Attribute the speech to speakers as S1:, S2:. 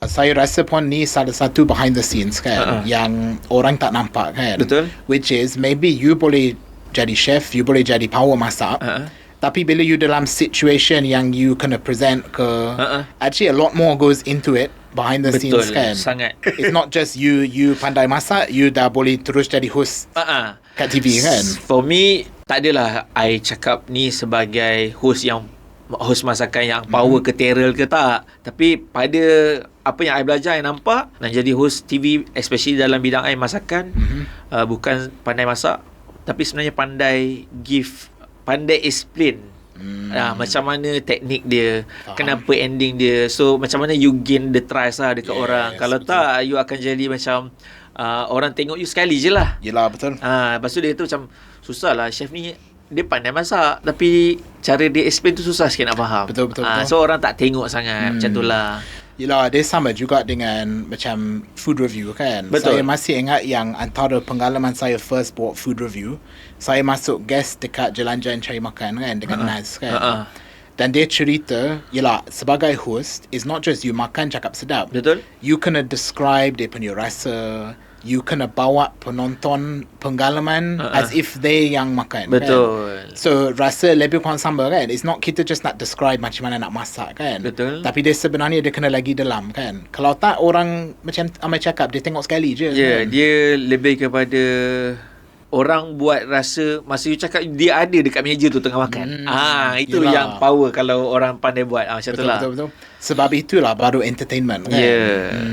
S1: Saya rasa pun ni salah satu behind the scenes kan, yang orang tak nampak kan.
S2: Betul.
S1: Which is maybe you boleh jadi chef, you boleh jadi power masak, tapi bila you dalam situation yang you kena present ke, actually a lot more goes into it behind the
S2: Betul,
S1: scenes kan.
S2: sangat.
S1: It's not just you pandai masak, you dah boleh terus jadi host kat TV kan.
S2: For me, tak adalah I cakap ni sebagai host masakan yang power ke terror ke tak. Tapi pada apa yang I belajar, I nampak nak jadi host TV, especially dalam bidang I masakan, bukan pandai masak, tapi sebenarnya pandai explain macam mana teknik dia, kenapa ending dia. So macam mana you gain the trust lah dekat orang. Kalau
S1: betul.
S2: tak, you akan jadi macam orang tengok you sekali je lah.
S1: Yelah, betul.
S2: Lepas tu dia kata macam susah lah chef ni, dia pandai masak tapi cara dia explain tu susah sikit nak faham.
S1: Betul.
S2: So orang tak tengok sangat. Macam tu lah.
S1: Yelah, dia sama juga dengan macam food review kan.
S2: Betul.
S1: Saya masih ingat yang antara pengalaman saya first buat food review, saya masuk guest dekat Jalan-Jalan Cari Makan kan, dengan Naz kan. Dan dia cerita, yelah, sebagai host, it's not just you makan cakap sedap.
S2: Betul.
S1: You kena describe dia punya rasa, you kena bawa penonton pengalaman as if they yang makan.
S2: Betul.
S1: Kan? So rasa lebih kurang sama kan. It's not kita just nak describe macam mana nak masak kan.
S2: Betul.
S1: Tapi dia sebenarnya dia kena lagi dalam kan. Kalau tak, orang macam Amai cakap, dia tengok sekali je.
S2: Ya,
S1: kan?
S2: dia lebih kepada orang buat rasa masa you cakap dia ada dekat meja tu tengah makan. Itu
S1: yelah.
S2: yang power kalau orang pandai buat. Macam tu lah.
S1: Betul. Sebab itulah baru entertainment kan.
S2: Ya.